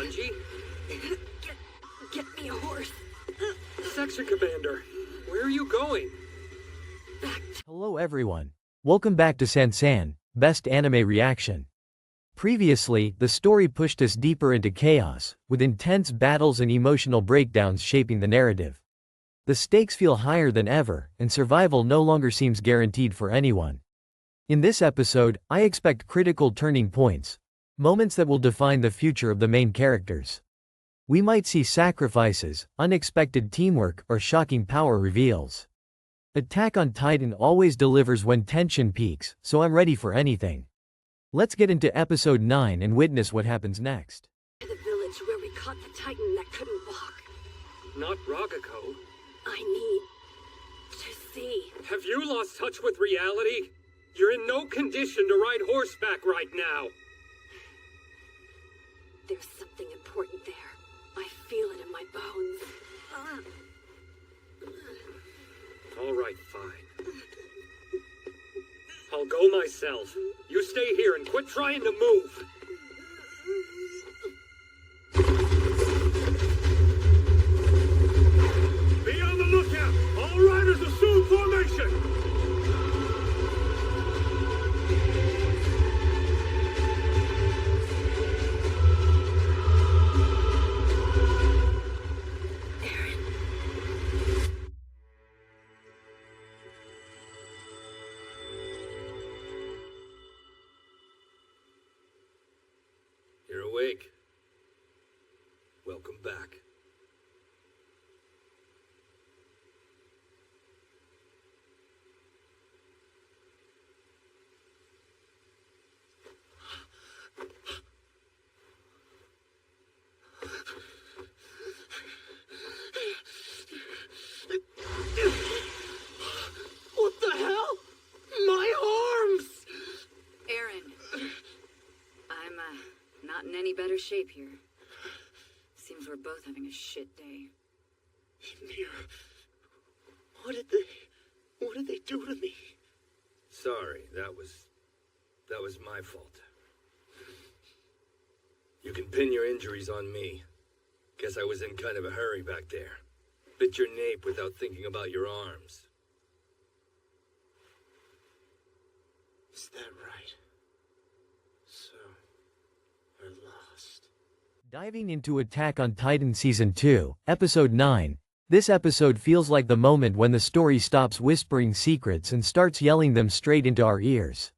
Bungie? Get me a horse. Section Commander, where are you going? Hello everyone. Welcome back to Sansan, Best Anime Reaction. Previously, the story pushed us deeper into chaos, with intense battles and emotional breakdowns shaping the narrative. The stakes feel higher than ever, and survival no longer seems guaranteed for anyone. In this episode, I expect critical turning points, moments that will define the future of the main characters. We might see sacrifices, unexpected teamwork, or shocking power reveals. Attack on Titan always delivers when tension peaks, so I'm ready for anything. Let's get into episode 9 and witness what happens next. To the village where we caught the Titan that couldn't walk. Not Ragako. I need to see. Have you lost touch with reality? You're in no condition to ride horseback right now. There's something important there. I feel it in my bones. All right, fine. I'll go myself. You stay here and quit trying to move. Be on the lookout! All riders assume formation! You're awake. Welcome back. What the hell? My arms! Aaron, I'm, not in any better shape here. Seems we're both having a shit day. Ymir, what did they do to me? Sorry, that was my fault. You can pin your injuries on me. Guess I was in kind of a hurry back there. Bit your nape without thinking about your arms. Is that right? So, we're lost. Diving into Attack on Titan Season 2, Episode 9, this episode feels like the moment when the story stops whispering secrets and starts yelling them straight into our ears,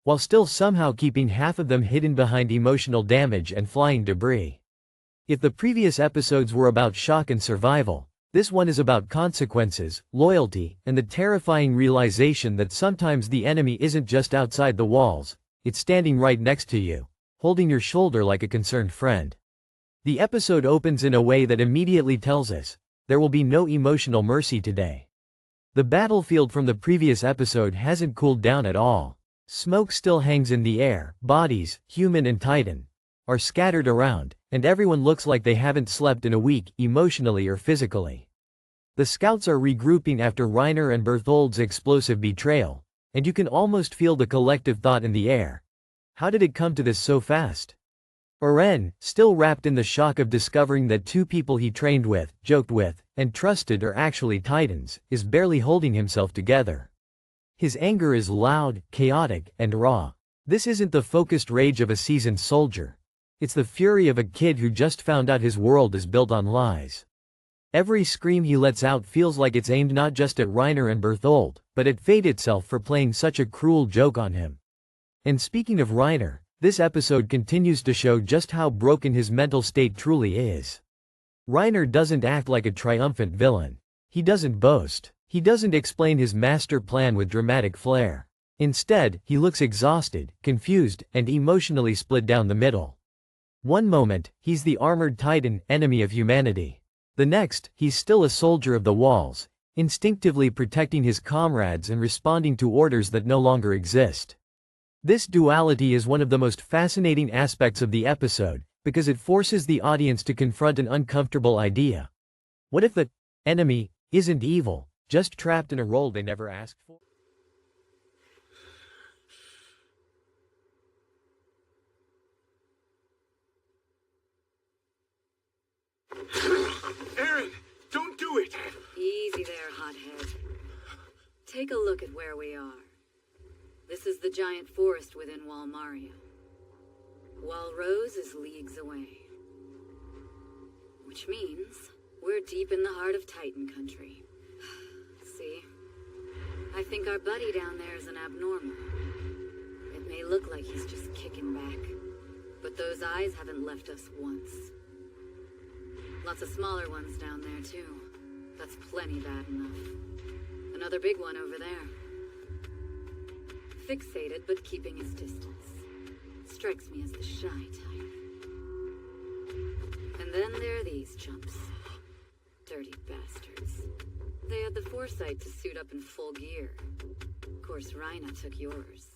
while still somehow keeping half of them hidden behind emotional damage and flying debris. If the previous episodes were about shock and survival, this one is about consequences, loyalty, and the terrifying realization that sometimes the enemy isn't just outside the walls, it's standing right next to you, holding your shoulder like a concerned friend. The episode opens in a way that immediately tells us, there will be no emotional mercy today. The battlefield from the previous episode hasn't cooled down at all. Smoke still hangs in the air, bodies, human and Titan, are scattered around, and everyone looks like they haven't slept in a week, emotionally or physically. The scouts are regrouping after Reiner and Berthold's explosive betrayal, and you can almost feel the collective thought in the air. How did it come to this so fast? Eren, still wrapped in the shock of discovering that two people he trained with, joked with, and trusted are actually Titans, is barely holding himself together. His anger is loud, chaotic, and raw. This isn't the focused rage of a seasoned soldier. It's the fury of a kid who just found out his world is built on lies. Every scream he lets out feels like it's aimed not just at Reiner and Berthold, but at fate itself for playing such a cruel joke on him. And speaking of Reiner, this episode continues to show just how broken his mental state truly is. Reiner doesn't act like a triumphant villain. He doesn't boast. He doesn't explain his master plan with dramatic flair. Instead, he looks exhausted, confused, and emotionally split down the middle. One moment, he's the armored Titan, enemy of humanity. The next, he's still a soldier of the walls, instinctively protecting his comrades and responding to orders that no longer exist. This duality is one of the most fascinating aspects of the episode, because it forces the audience to confront an uncomfortable idea. What if the enemy isn't evil, just trapped in a role they never asked for? Aaron, don't do it! Easy there, hothead. Take a look at where we are. This is the giant forest within Walmaria. Walrose is leagues away. Which means we're deep in the heart of Titan country. See? I think our buddy down there is an abnormal. It may look like he's just kicking back, but those eyes haven't left us once. Lots of smaller ones down there, too. That's plenty bad enough. Another big one over there. Fixated, but keeping his distance. Strikes me as the shy type. And then there are these chumps. Dirty bastards. They had the foresight to suit up in full gear. Of course, Rhina took yours.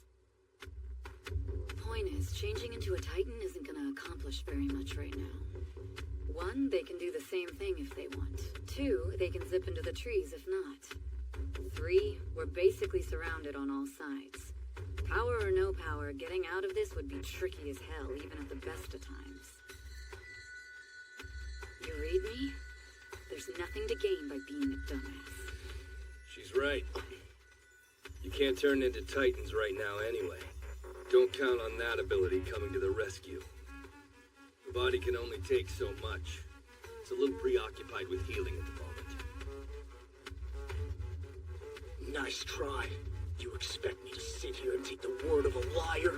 Point is, changing into a Titan isn't gonna accomplish very much right now. 1, they can do the same thing if they want. 2, they can zip into the trees if not. 3, we're basically surrounded on all sides. Power or no power, getting out of this would be tricky as hell, even at the best of times. You read me? There's nothing to gain by being a dumbass. She's right. You can't turn into Titans right now anyway. Don't count on that ability coming to the rescue. The body can only take so much. It's a little preoccupied with healing at the moment. Nice try. You expect me to sit here and take the word of a liar?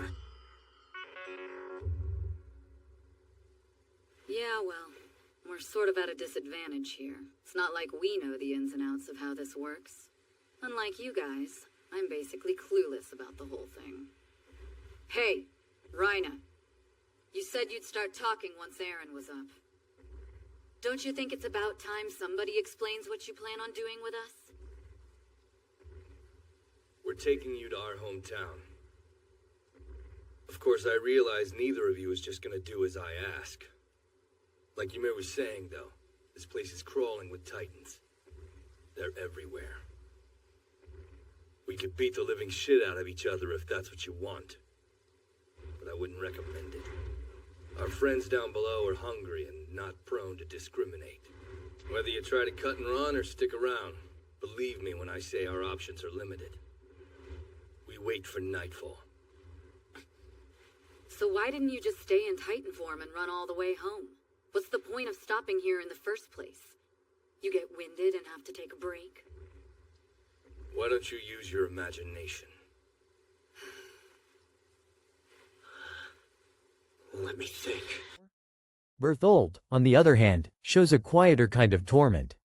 Yeah, well, we're sort of at a disadvantage here. It's not like we know the ins and outs of how this works. Unlike you guys, I'm basically clueless about the whole thing. Hey, Rhina. You said you'd start talking once Aaron was up. Don't you think it's about time somebody explains what you plan on doing with us? We're taking you to our hometown. Of course, I realize neither of you is just gonna do as I ask. Like Ymir was saying, though, this place is crawling with Titans. They're everywhere. We could beat the living shit out of each other if that's what you want. But I wouldn't recommend it. Our friends down below are hungry and not prone to discriminate. Whether you try to cut and run or stick around, believe me when I say our options are limited. We wait for nightfall. So why didn't you just stay in Titan form and run all the way home? What's the point of stopping here in the first place? You get winded and have to take a break? Why don't you use your imagination? Let me think. Bertholdt, on the other hand, shows a quieter kind of torment.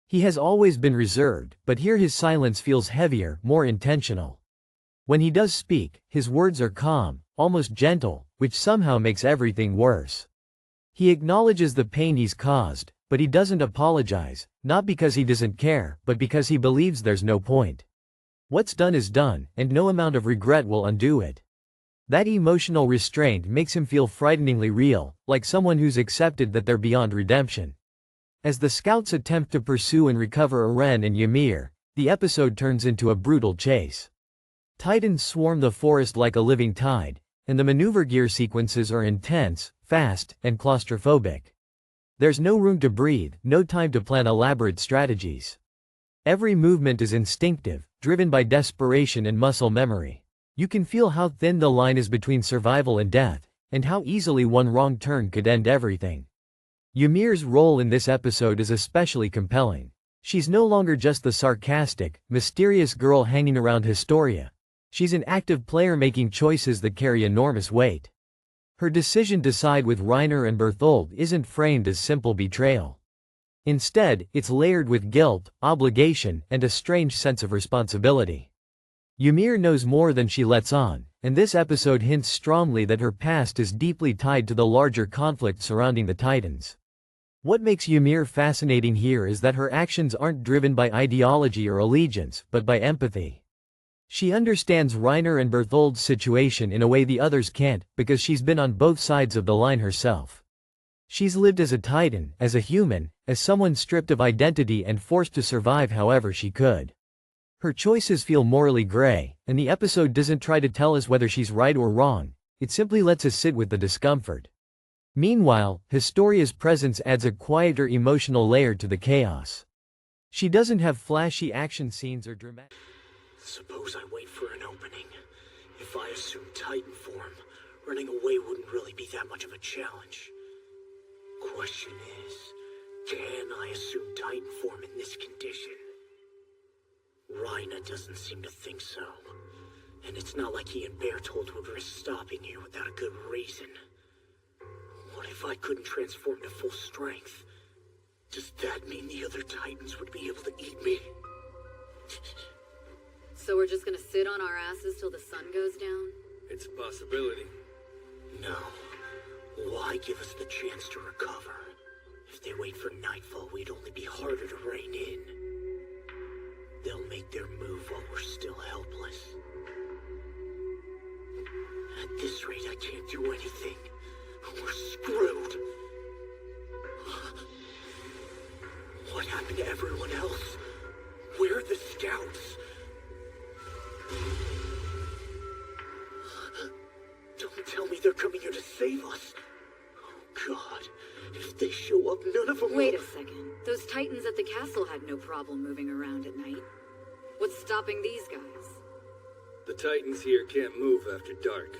He has always been reserved, but here his silence feels heavier, more intentional. When he does speak, his words are calm, almost gentle, which somehow makes everything worse. He acknowledges the pain he's caused, but he doesn't apologize, not because he doesn't care, but because he believes there's no point. What's done is done, and no amount of regret will undo it. That emotional restraint makes him feel frighteningly real, like someone who's accepted that they're beyond redemption. As the scouts attempt to pursue and recover Eren and Ymir, the episode turns into a brutal chase. Titans swarm the forest like a living tide, and the maneuver gear sequences are intense, fast, and claustrophobic. There's no room to breathe, no time to plan elaborate strategies. Every movement is instinctive, driven by desperation and muscle memory. You can feel how thin the line is between survival and death, and how easily one wrong turn could end everything. Ymir's role in this episode is especially compelling. She's no longer just the sarcastic, mysterious girl hanging around Historia. She's an active player making choices that carry enormous weight. Her decision to side with Reiner and Bertholdt isn't framed as simple betrayal. Instead, it's layered with guilt, obligation, and a strange sense of responsibility. Ymir knows more than she lets on, and this episode hints strongly that her past is deeply tied to the larger conflict surrounding the Titans. What makes Ymir fascinating here is that her actions aren't driven by ideology or allegiance, but by empathy. She understands Reiner and Bertholdt's situation in a way the others can't, because she's been on both sides of the line herself. She's lived as a Titan, as a human, as someone stripped of identity and forced to survive however she could. Her choices feel morally gray, and the episode doesn't try to tell us whether she's right or wrong, it simply lets us sit with the discomfort. Meanwhile, Historia's presence adds a quieter emotional layer to the chaos. She doesn't have flashy action scenes or dramatic. Suppose I wait for an opening. If I assume Titan form, running away wouldn't really be that much of a challenge. Question is, can I assume Titan form in this condition? Rhina doesn't seem to think so. And it's not like he and Bertolt would risk stopping here without a good reason. What if I couldn't transform to full strength? Does that mean the other Titans would be able to eat me? So we're just gonna sit on our asses till the sun goes down? It's a possibility. No. Why give us the chance to recover? If they wait for nightfall, we'd only be harder to rein in. They'll make their move while we're still helpless. At this rate, I can't do anything. We're screwed. What happened to everyone else? Where are the scouts? Don't tell me they're coming here to save us. Oh, God. If they show up, none of them Wait will... a second. Those Titans at the castle had no problem moving around at night. What's stopping these guys? The Titans here can't move after dark.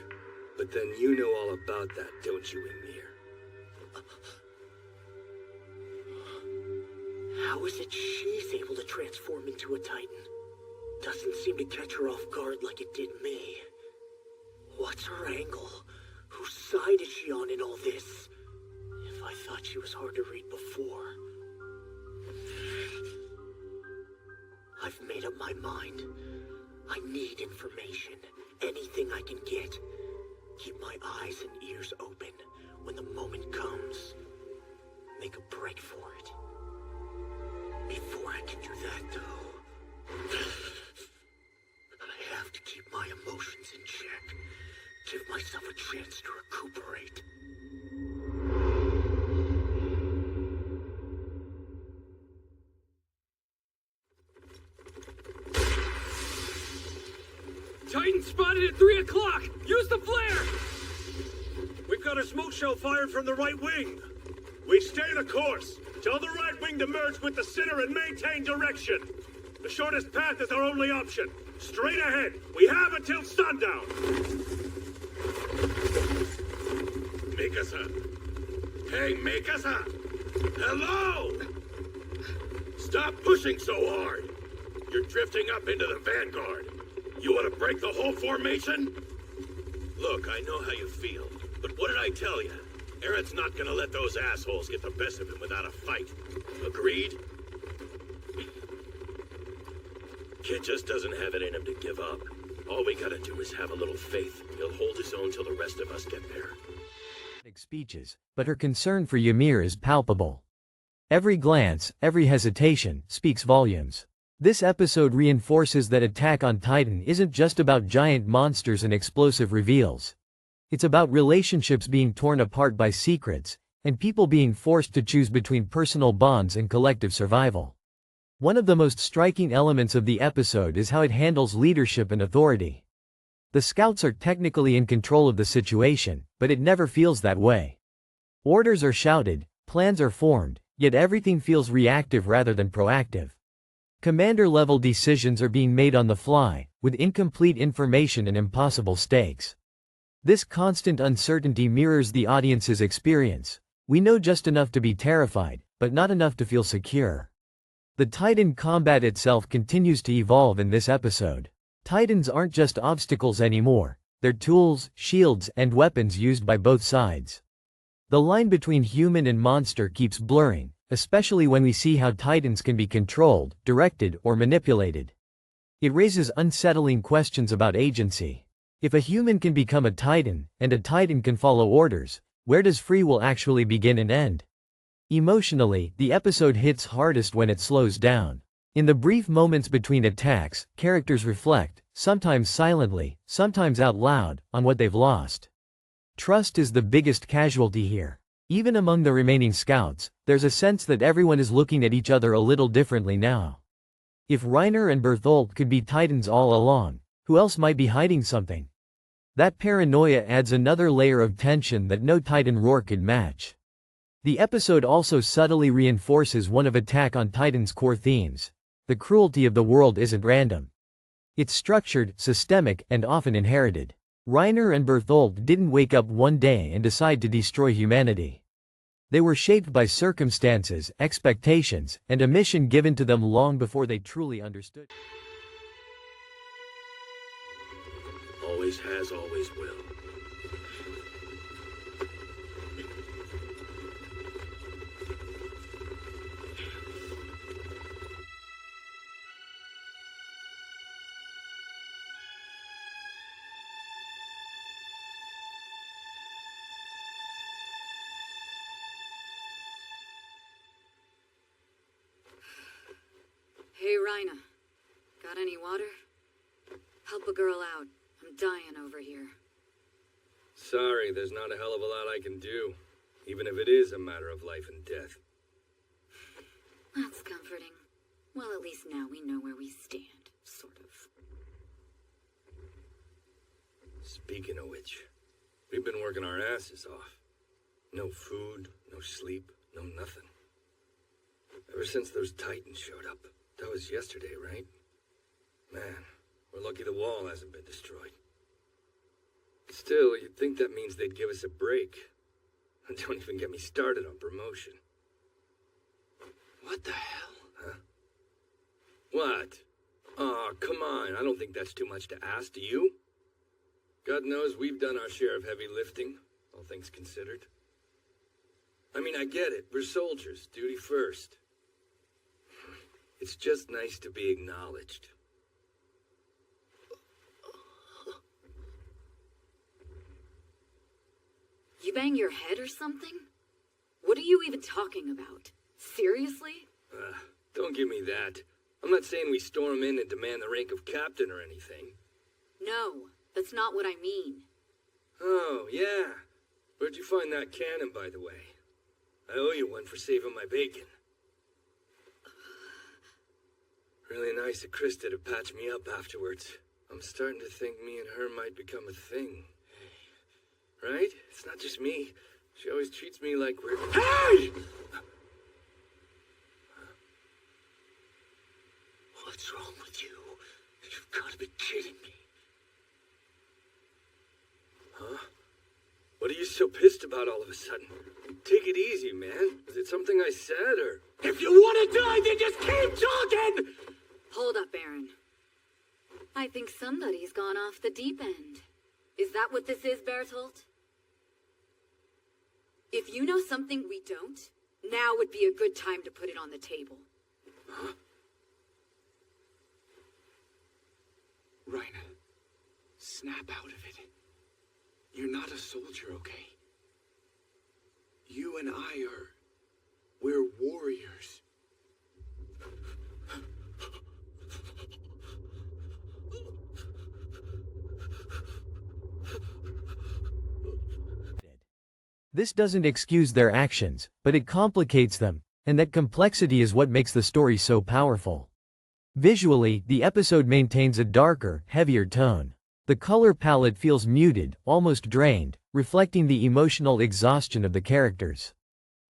But then you know all about that, don't you, Ymir? How is it she's able to transform into a Titan? Doesn't seem to catch her off guard like it did me. What's her angle? Whose side is she on in all this? If I thought she was hard to read before. I've made up my mind. I need information. Anything I can get. Keep my eyes and ears open. When the moment comes, make a break for it. Before I can do that, though, I have to keep my emotions in check. Give myself a chance to recuperate. Titan spotted at 3 o'clock! Use the flare! We've got a smoke shell fired from the right wing. We stay the course. Tell the right wing to merge with the center and maintain direction. The shortest path is our only option. Straight ahead. We have until sundown. Mikasa. Hey, Mikasa. Hello. Stop pushing so hard. You're drifting up into the vanguard. You want to break the whole formation? Look, I know how you feel, but what did I tell you? Eret's not gonna let those assholes get the best of him without a fight. Agreed? Kid just doesn't have it in him to give up. All we gotta do is have a little faith. He'll hold his own till the rest of us get there. Speeches, but her concern for Ymir is palpable. Every glance, every hesitation, speaks volumes. This episode reinforces that Attack on Titan isn't just about giant monsters and explosive reveals. It's about relationships being torn apart by secrets, and people being forced to choose between personal bonds and collective survival. One of the most striking elements of the episode is how it handles leadership and authority. The scouts are technically in control of the situation, but it never feels that way. Orders are shouted, plans are formed, yet everything feels reactive rather than proactive. Commander-level decisions are being made on the fly, with incomplete information and impossible stakes. This constant uncertainty mirrors the audience's experience. We know just enough to be terrified, but not enough to feel secure. The Titan combat itself continues to evolve in this episode. Titans aren't just obstacles anymore, they're tools, shields, and weapons used by both sides. The line between human and monster keeps blurring, especially when we see how Titans can be controlled, directed, or manipulated. It raises unsettling questions about agency. If a human can become a Titan, and a Titan can follow orders, where does free will actually begin and end? Emotionally, the episode hits hardest when it slows down. In the brief moments between attacks, characters reflect, sometimes silently, sometimes out loud, on what they've lost. Trust is the biggest casualty here. Even among the remaining scouts, there's a sense that everyone is looking at each other a little differently now. If Reiner and Bertholdt could be Titans all along, who else might be hiding something? That paranoia adds another layer of tension that no Titan roar could match. The episode also subtly reinforces one of Attack on Titan's core themes. The cruelty of the world isn't random. It's structured, systemic, and often inherited. Reiner and Bertholdt didn't wake up one day and decide to destroy humanity. They were shaped by circumstances, expectations, and a mission given to them long before they truly understood. Always has, always will. Hey, Reina. Got any water? Help a girl out. I'm dying over here. Sorry, there's not a hell of a lot I can do, even if it is a matter of life and death. That's comforting. Well, at least now we know where we stand, sort of. Speaking of which, we've been working our asses off. No food, no sleep, no nothing. Ever since those Titans showed up. That was yesterday, right? Man, we're lucky the wall hasn't been destroyed. Still, you'd think that means they'd give us a break. And don't even get me started on promotion. What the hell? Huh? What? Aw, come on. I don't think that's too much to ask, do you? God knows we've done our share of heavy lifting, all things considered. I mean, I get it. We're soldiers. Duty first. It's just nice to be acknowledged. You bang your head or something? What are you even talking about? Seriously? Don't give me that. I'm not saying we storm in and demand the rank of captain or anything. No, that's not what I mean. Oh, yeah. Where'd you find that cannon, by the way? I owe you one for saving my bacon. Really nice of Krista to patch me up afterwards. I'm starting to think me and her might become a thing. Right? It's not just me. She always treats me like we're... Hey! What's wrong with you? You've got to be kidding me. Huh? What are you so pissed about all of a sudden? Take it easy, man. Is it something I said, or... If you want to die, then just keep talking! Hold up, Aaron. I think somebody's gone off the deep end. Is that what this is, Bertholdt? If you know something we don't, now would be a good time to put it on the table. Huh? Reina, snap out of it. You're not a soldier, okay? You and we're warriors. This doesn't excuse their actions, but it complicates them, and that complexity is what makes the story so powerful. Visually, the episode maintains a darker, heavier tone. The color palette feels muted, almost drained, reflecting the emotional exhaustion of the characters.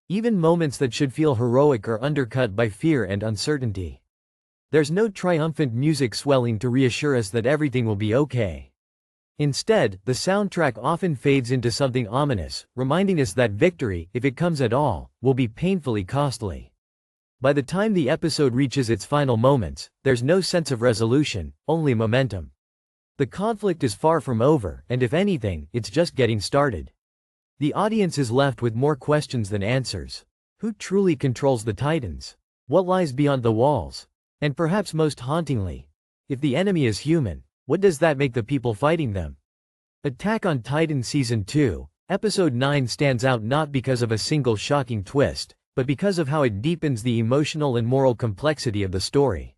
Even moments that should feel heroic are undercut by fear and uncertainty. There's no triumphant music swelling to reassure us that everything will be okay. Instead, the soundtrack often fades into something ominous, reminding us that victory, if it comes at all, will be painfully costly. By the time the episode reaches its final moments, there's no sense of resolution, only momentum. The conflict is far from over, and if anything, it's just getting started. The audience is left with more questions than answers. Who truly controls the Titans? What lies beyond the walls? And perhaps most hauntingly, if the enemy is human, what does that make the people fighting them? Attack on Titan Season 2, Episode 9 stands out not because of a single shocking twist, but because of how it deepens the emotional and moral complexity of the story.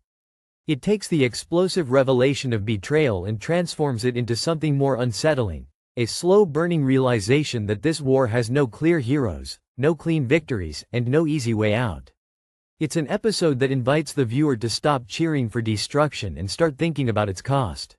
It takes the explosive revelation of betrayal and transforms it into something more unsettling, a slow-burning realization that this war has no clear heroes, no clean victories, and no easy way out. It's an episode that invites the viewer to stop cheering for destruction and start thinking about its cost.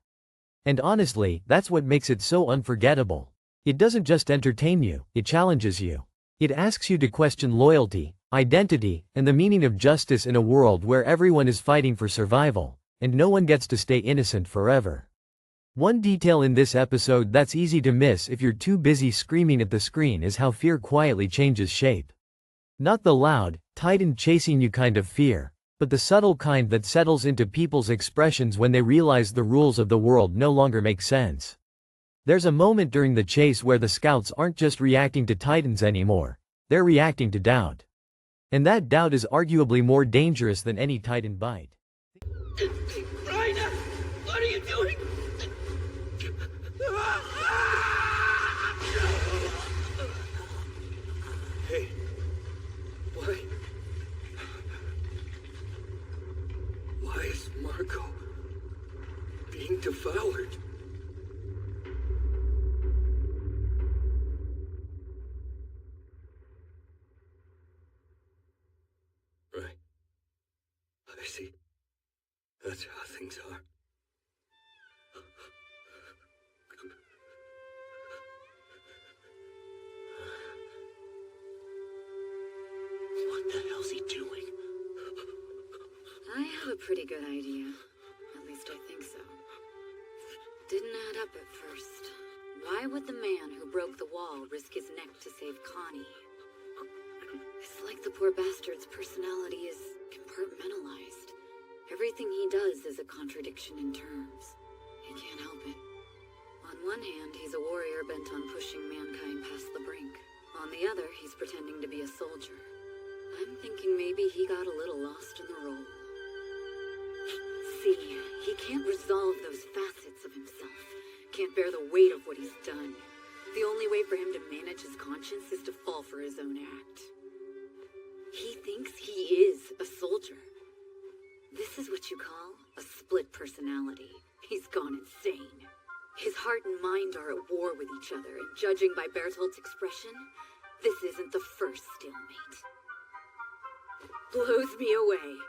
And honestly, that's what makes it so unforgettable. It doesn't just entertain you, it challenges you. It asks you to question loyalty, identity, and the meaning of justice in a world where everyone is fighting for survival, and no one gets to stay innocent forever. One detail in this episode that's easy to miss if you're too busy screaming at the screen is how fear quietly changes shape. Not the loud, Titan chasing you kind of fear, but the subtle kind that settles into people's expressions when they realize the rules of the world no longer make sense. There's a moment during the chase where the scouts aren't just reacting to Titans anymore, they're reacting to doubt. And that doubt is arguably more dangerous than any Titan bite. Raina! What are you doing? Hey, why? Why is Marco being devoured? Right. I see. That's how things are. What the hell's he doing? I have a pretty good idea. At least I think so. Didn't add up at first. Why would the man who broke the wall risk his neck to save Connie? It's like the poor bastard's personality is compartmentalized. Everything he does is a contradiction in terms. He can't help it. On one hand, he's a warrior bent on pushing mankind past the brink. On the other, he's pretending to be a soldier. I'm thinking maybe he got a little lost in the role. See, he can't resolve those facets of himself. Can't bear the weight of what he's done. The only way for him to manage his conscience is to fall for his own act. He thinks he is a soldier. This is what you call a split personality. He's gone insane. His heart and mind are at war with each other, and judging by Bertholdt's expression, this isn't the first stalemate. Blows me away.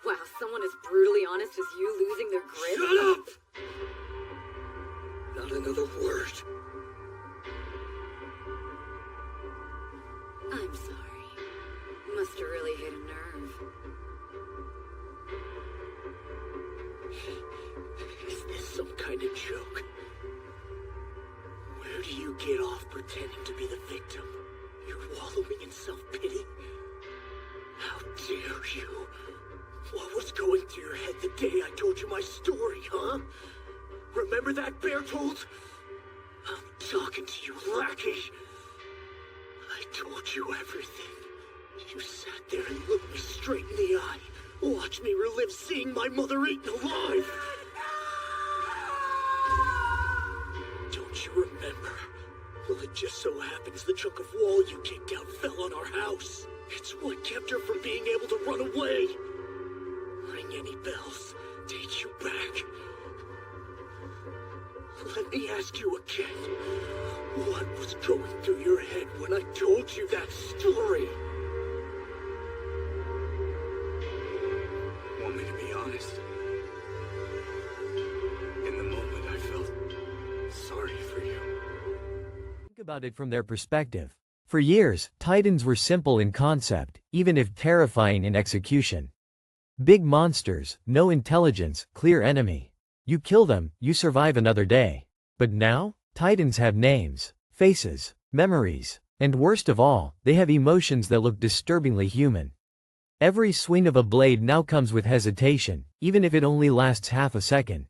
Wow, someone as brutally honest as you losing their grip? Shut up! Not another word. I'm sorry. Must have really hit a nerve. Is this some kind of joke? Where do you get off pretending to be the victim? You're wallowing in self-pity? How dare you? What was going through your head the day I told you my story, huh? Remember that, Bertold? I'm talking to you, lackey. I told you everything. You sat there and looked me straight in the eye. Watched me relive seeing my mother eaten alive. Don't you remember? Well, it just so happens the chunk of wall you kicked out fell on our house. It's what kept her from being able to run away. Ring any bells? Take you back. Let me ask you again. What was going through your head when I told you that story? Want me to be honest? In the moment, I felt sorry for you. Think about it from their perspective. For years, Titans were simple in concept, even if terrifying in execution. Big monsters, no intelligence, clear enemy. You kill them, you survive another day. But now, Titans have names, faces, memories, and worst of all, they have emotions that look disturbingly human. Every swing of a blade now comes with hesitation, even if it only lasts half a second.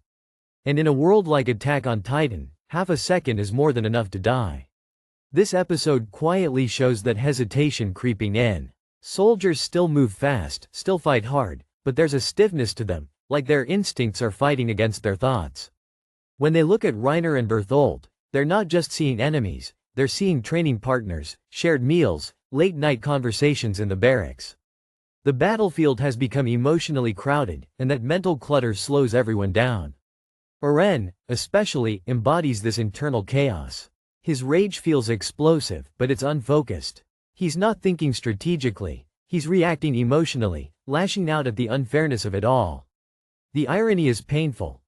And in a world like Attack on Titan, half a second is more than enough to die. This episode quietly shows that hesitation creeping in. Soldiers still move fast, still fight hard, but there's a stiffness to them, like their instincts are fighting against their thoughts. When they look at Reiner and Bertholdt, they're not just seeing enemies, they're seeing training partners, shared meals, late-night conversations in the barracks. The battlefield has become emotionally crowded, and that mental clutter slows everyone down. Eren, especially, embodies this internal chaos. His rage feels explosive, but it's unfocused. He's not thinking strategically, he's reacting emotionally, lashing out at the unfairness of it all. The irony is painful.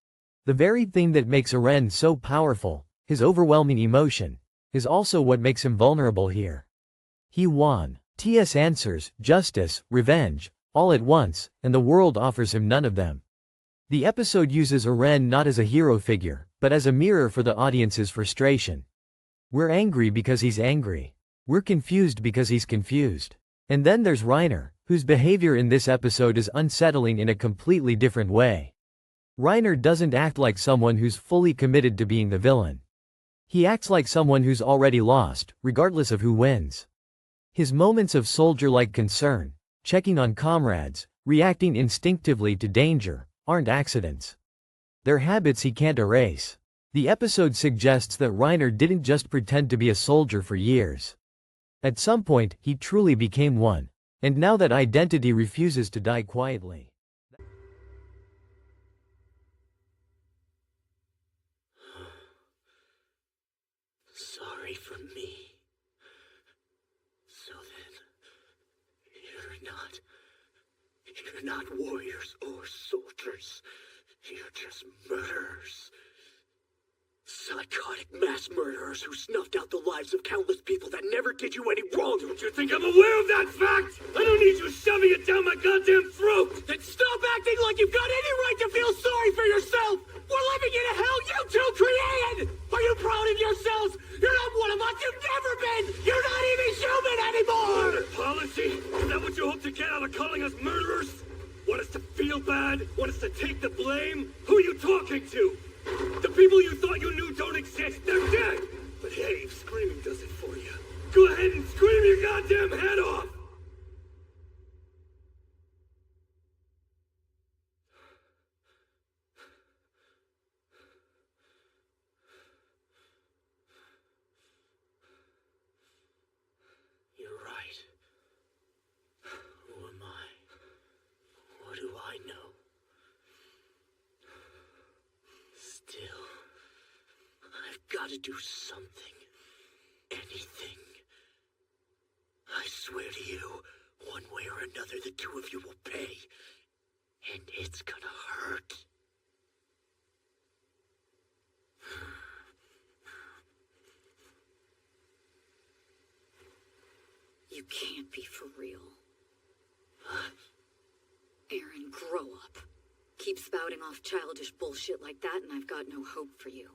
The very thing that makes Eren so powerful, his overwhelming emotion, is also what makes him vulnerable here. He won. TS answers, justice, revenge, all at once, and the world offers him none of them. The episode uses Eren not as a hero figure, but as a mirror for the audience's frustration. We're angry because he's angry. We're confused because he's confused. And then there's Reiner, whose behavior in this episode is unsettling in a completely different way. Reiner doesn't act like someone who's fully committed to being the villain. He acts like someone who's already lost, regardless of who wins. His moments of soldier-like concern, checking on comrades, reacting instinctively to danger, aren't accidents. They're habits he can't erase. The episode suggests that Reiner didn't just pretend to be a soldier for years. At some point, he truly became one. And now that identity refuses to die quietly. Sorry for me. So then, you're not warriors or soldiers. You're just murderers. Psychotic mass murderers who snuffed out the lives of countless people that never did you any wrong. Don't you think I'm aware of that fact? I don't need you shoving it down my goddamn throat! Then stop acting like you've got any right to feel sorry for yourself! We're living in a hell you two created! Are you proud of yourselves? You're not one of us! You've never been! You're not even human anymore! An apology? Is that what you hope to get out of calling us murderers? Want us to feel bad? Want us to take the blame? Who are you talking to? The people you thought you knew don't exist. They're dead. But hey, screaming does it for you. Go ahead and scream your goddamn head off. You're right. Who am I? What do I know? Still, I've got to do something. Anything. I swear to you, one way or another, the two of you will pay. And it's gonna hurt. You can't be for real. Eren, grow up. Keep spouting off childish bullshit like that and I've got no hope for you.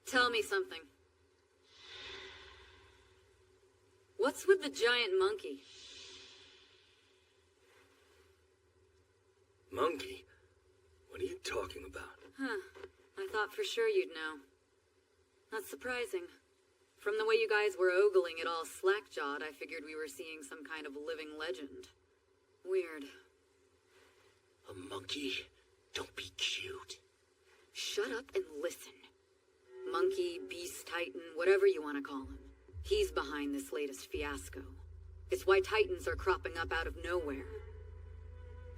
Tell me something. What's with the giant monkey? Monkey? What are you talking about? Huh. I thought for sure you'd know. That's surprising. From the way you guys were ogling it all slack-jawed, I figured we were seeing some kind of living legend. Weird. A monkey? Don't be cute. Shut up and listen. Monkey, beast, titan, whatever you want to call him. He's behind this latest fiasco. It's why titans are cropping up out of nowhere.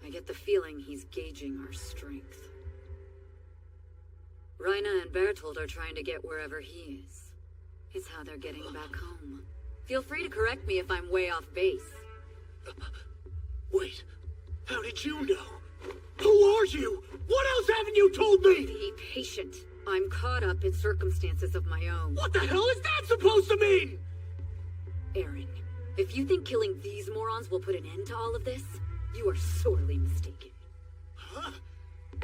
I get the feeling he's gauging our strength. Reiner and Bertolt are trying to get wherever he is. It's how they're getting back home. Feel free to correct me if I'm way off base. Wait, how did you know? Who are you? What else haven't you told me? Be patient. I'm caught up in circumstances of my own. What the hell is that supposed to mean? Eren, if you think killing these morons will put an end to all of this, you are sorely mistaken. Huh?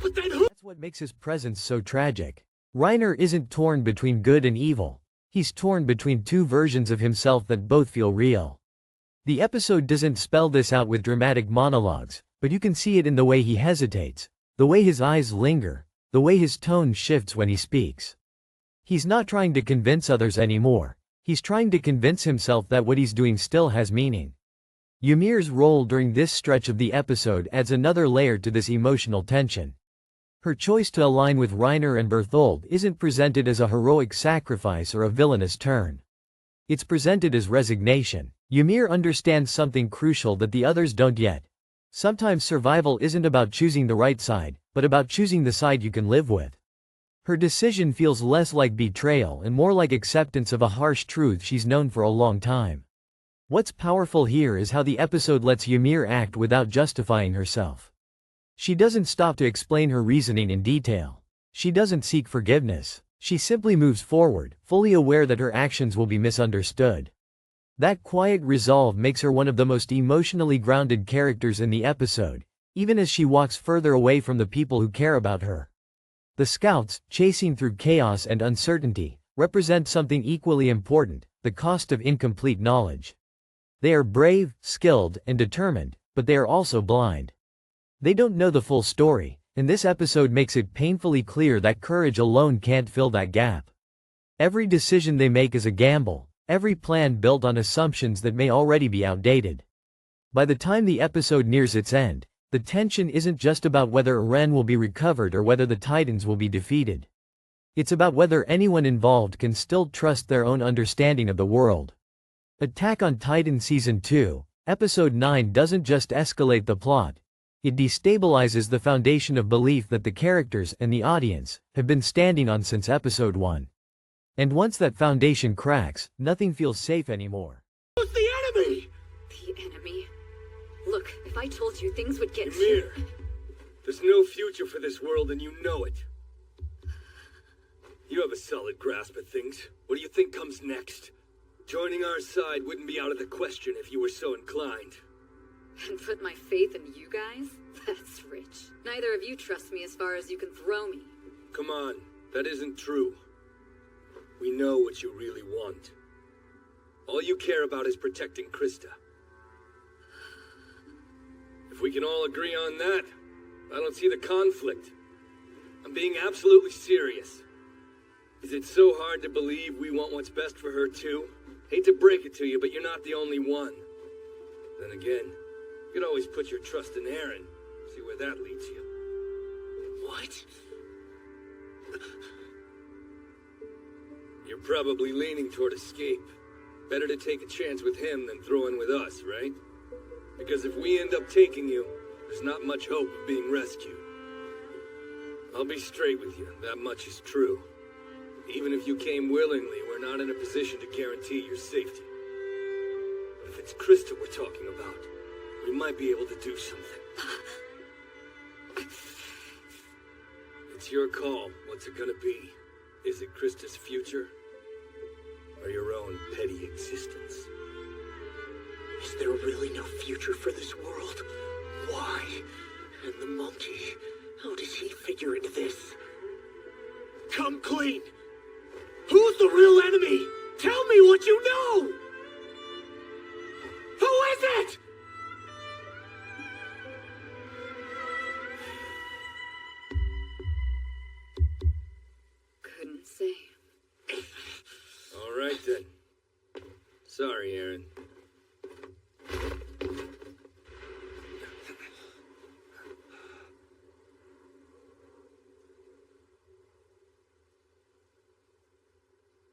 But then who? That's what makes his presence so tragic. Reiner isn't torn between good and evil. He's torn between two versions of himself that both feel real. The episode doesn't spell this out with dramatic monologues, but you can see it in the way he hesitates, the way his eyes linger, the way his tone shifts when he speaks. He's not trying to convince others anymore. He's trying to convince himself that what he's doing still has meaning. Ymir's role during this stretch of the episode adds another layer to this emotional tension. Her choice to align with Reiner and Bertholdt isn't presented as a heroic sacrifice or a villainous turn. It's presented as resignation. Ymir understands something crucial that the others don't yet. Sometimes survival isn't about choosing the right side, but about choosing the side you can live with. Her decision feels less like betrayal and more like acceptance of a harsh truth she's known for a long time. What's powerful here is how the episode lets Ymir act without justifying herself. She doesn't stop to explain her reasoning in detail. She doesn't seek forgiveness. She simply moves forward, fully aware that her actions will be misunderstood. That quiet resolve makes her one of the most emotionally grounded characters in the episode, even as she walks further away from the people who care about her. The scouts, chasing through chaos and uncertainty, represent something equally important: the cost of incomplete knowledge. They are brave, skilled, and determined, but they are also blind. They don't know the full story, and this episode makes it painfully clear that courage alone can't fill that gap. Every decision they make is a gamble, every plan built on assumptions that may already be outdated. By the time the episode nears its end, the tension isn't just about whether Eren will be recovered or whether the Titans will be defeated. It's about whether anyone involved can still trust their own understanding of the world. Attack on Titan Season 2, Episode 9 doesn't just escalate the plot, it destabilizes the foundation of belief that the characters and the audience have been standing on since Episode 1. And once that foundation cracks, nothing feels safe anymore. Who's the enemy? The enemy? Look, if I told you, things would get Ymir, there's no future for this world and you know it. You have a solid grasp of things. What do you think comes next? Joining our side wouldn't be out of the question if you were so inclined. And put my faith in you guys? That's rich. Neither of you trust me as far as you can throw me. Come on, that isn't true. We know what you really want. All you care about is protecting Krista. If we can all agree on that, I don't see the conflict. I'm being absolutely serious. Is it so hard to believe we want what's best for her too? Hate to break it to you, but you're not the only one. Then again, you could always put your trust in Eren. See where that leads you. What? You're probably leaning toward escape. Better to take a chance with him than throw in with us, right? Because if we end up taking you, there's not much hope of being rescued. I'll be straight with you, that much is true. Even if you came willingly, we're not in a position to guarantee your safety. But if it's Krista we're talking about, we might be able to do something. It's your call. What's it gonna be? Is it Krista's future? Or your own petty existence? Is there really no future for this world? Why? And the monkey, how does he figure into this? Come clean! Who's the real enemy? Tell me what you know! Who is it? Couldn't say. All right then. Sorry, Eren.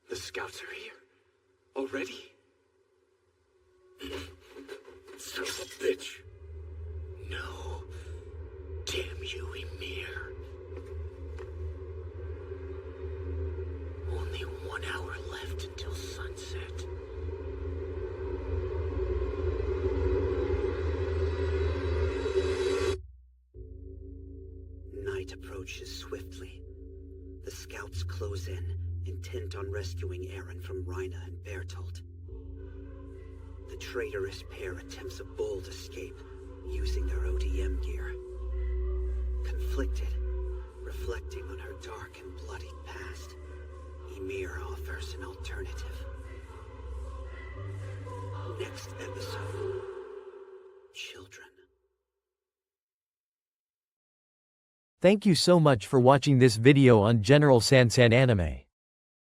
The scouts are here. Already? Son of a bitch. No. Damn you, Ymir. Only 1 hour left until sunset. Night approaches swiftly. The scouts close in, intent on rescuing Eren from Rhina and Bertolt. The traitorous pair attempts a bold escape, using their ODM gear. Conflicted, reflecting on her dark and bloodied past, Ymir offers an alternative. Next episode, Children. Thank you so much for watching this video on General Sansan Anime.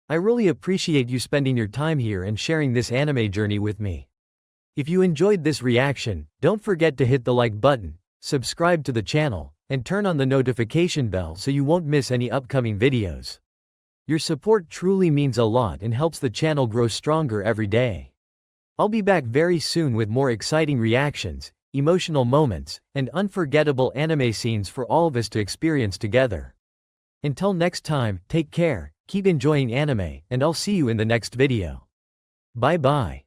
I really appreciate you spending your time here and sharing this anime journey with me. If you enjoyed this reaction, don't forget to hit the like button, subscribe to the channel, and turn on the notification bell so you won't miss any upcoming videos. Your support truly means a lot and helps the channel grow stronger every day. I'll be back very soon with more exciting reactions, emotional moments, and unforgettable anime scenes for all of us to experience together. Until next time, take care, keep enjoying anime, and I'll see you in the next video. Bye bye.